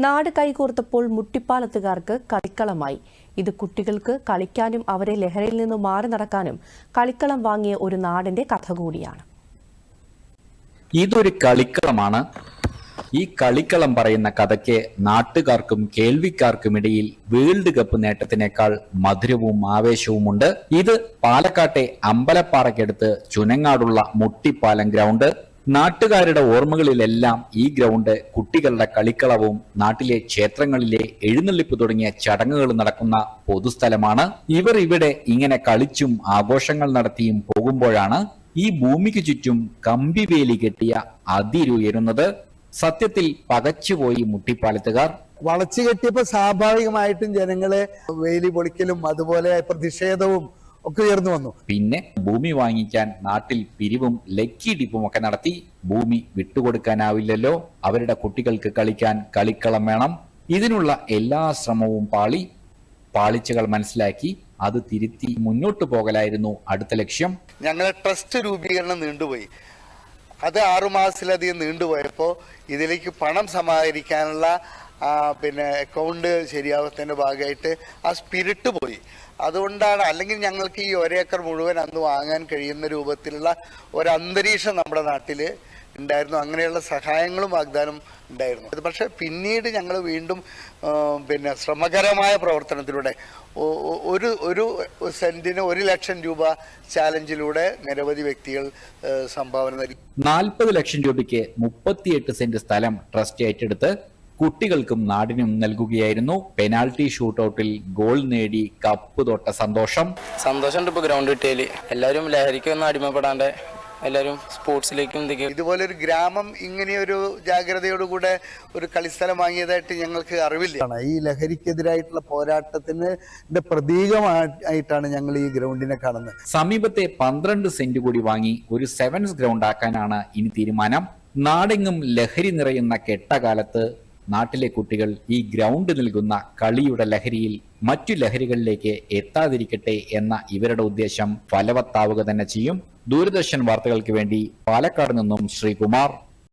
നാട് കൈകോർത്തപ്പോൾ മുട്ടിപ്പാലത്തുകാർക്ക് കളിക്കളമായി. ഇത് കുട്ടികൾക്ക് കളിക്കാനും അവരെ ലഹരിയിൽ നിന്ന് മാറി നടക്കാനും കളിക്കളം വാങ്ങിയ ഒരു നാടിന്റെ കഥ കൂടിയാണ്. ഇതൊരു കളിക്കളമാണ്. ഈ കളിക്കളം പറയുന്ന കഥയ്ക്ക് നാട്ടുകാർക്കും കേൾവിക്കാർക്കുമിടയിൽ വേൾഡ് കപ്പ് നേട്ടത്തിനേക്കാൾ മധുരവും ആവേശവുമുണ്ട്. ഇത് പാലക്കാട്ടെ അമ്പലപ്പാറയ്ക്കടുത്ത് ചുനങ്ങാടുള്ള മുട്ടിപ്പാലം ഗ്രൗണ്ട്. നാട്ടുകാരുടെ ഓർമ്മകളിലെല്ലാം ഈ ഗ്രൗണ്ട് കുട്ടികളുടെ കളിക്കളവും നാട്ടിലെ ക്ഷേത്രങ്ങളിലെ എഴുന്നള്ളിപ്പ് തുടങ്ങിയ ചടങ്ങുകൾ നടക്കുന്ന പൊതുസ്ഥലമാണ്. ഇവർ ഇവിടെ ഇങ്ങനെ കളിച്ചും ആഘോഷങ്ങൾ നടത്തിയും പോകുമ്പോഴാണ് ഈ ഭൂമിക്ക് ചുറ്റും കമ്പിവേലി കെട്ടിയ അതിരുയരുന്നത്. സത്യത്തിൽ പകച്ചുപോയി മുട്ടിപ്പാലത്തുകാർ. വളച്ചു കെട്ടിയപ്പോ സ്വാഭാവികമായിട്ടും ജനങ്ങള് വേലി പൊളിക്കലും അതുപോലെ പ്രതിഷേധവും ഒക്കെ ഉയർന്നു വന്നു. പിന്നെ ഭൂമി വാങ്ങിക്കാൻ നാട്ടിൽ പിരിവും ലക്കിടിപ്പും ഒക്കെ നടത്തി. ഭൂമി വിട്ടുകൊടുക്കാനാവില്ലല്ലോ, അവരുടെ കുട്ടികൾക്ക് കളിക്കാൻ കളിക്കളം വേണം. ഇതിനുള്ള എല്ലാ ശ്രമവും പാളിച്ചകൾ മനസ്സിലാക്കി അത് തിരുത്തി മുന്നോട്ട് പോകലായിരുന്നു അടുത്ത ലക്ഷ്യം. ഞങ്ങളെ ട്രസ്റ്റ് രൂപീകരണം നീണ്ടുപോയി. അത് 6 മാസത്തിലധികം നീണ്ടുപോയപ്പോൾ ഇതിലേക്ക് പണം സമാഹരിക്കാനുള്ള അക്കൗണ്ട് ശരിയാവത്തിൻ്റെ ഭാഗമായിട്ട് ആ സ്പിരിറ്റ് പോയി. അതുകൊണ്ടാണ്, അല്ലെങ്കിൽ ഞങ്ങൾക്ക് ഈ ഒരേക്കർ മുഴുവൻ അന്ന് വാങ്ങാൻ കഴിയുന്ന രൂപത്തിലുള്ള ഒരു അന്തരീക്ഷം നമ്മുടെ നാട്ടിൽ ഉണ്ടായിരുന്നു. അങ്ങനെയുള്ള സഹായങ്ങളും വാഗ്ദാനം ഉണ്ടായിരുന്നു. പക്ഷെ പിന്നീട് ഞങ്ങൾ വീണ്ടും ശ്രമകരമായ പ്രവർത്തനത്തിലൂടെ ഒരു സെന്റിന് 1 ലക്ഷം രൂപ ചാലഞ്ചിലൂടെ നിരവധി വ്യക്തികൾ സംഭാവന നൽകി. 40 ലക്ഷം രൂപയ്ക്ക് 38 സെന്റ് സ്ഥലം ട്രസ്റ്റ് ഏറ്റെടുത്ത് കുട്ടികൾക്കും നാടിനും നൽകുകയായിരുന്നു. പെനാൽറ്റി ഷൂട്ടൌട്ടിൽ ഗോൾ നേടി കപ്പ് തൊട്ട സന്തോഷമുണ്ട്. ഇപ്പൊ ഗ്രൗണ്ട് കിട്ടിയാല് എല്ലാവരും ലഹരിക്കൊന്നും അടിമപ്പെടാണ്ട് എല്ലാവരും സ്പോർട്സിലേക്കും. ഇതുപോലെ ഒരു ഗ്രാമം ഇങ്ങനെയൊരു ജാഗ്രതയോടുകൂടെ ഒരു കളിസ്ഥലം വാങ്ങിയതായിട്ട് ഞങ്ങൾക്ക് അറിവില്ല. ഈ ലഹരിക്കെതിരായിട്ടുള്ള പോരാട്ടത്തിന്റെ പ്രതീകമായിട്ടാണ് ഞങ്ങൾ ഈ ഗ്രൗണ്ടിനെ കാണുന്നത്. സമീപത്തെ 12 സെന്റ് കൂടി വാങ്ങി ഒരു 7s ഗ്രൗണ്ട് ആക്കാനാണ് ഇനി തീരുമാനം. നാടെങ്ങും ലഹരി നിറയുന്ന കെട്ടകാലത്ത് നാട്ടിലെ കുട്ടികൾ ഈ ഗ്രൗണ്ട് നൽകുന്ന കളിയുടെ ലഹരിയിൽ മറ്റു ലഹരികളിലേക്ക് എത്താതിരിക്കട്ടെ എന്ന ഇവരുടെ ഉദ്ദേശം ഫലവത്താവുക തന്നെ ചെയ്യും. ദൂരദർശൻ വാർത്തകൾക്ക് വേണ്ടി പാലക്കാട് നിന്നും ശ്രീകുമാർ.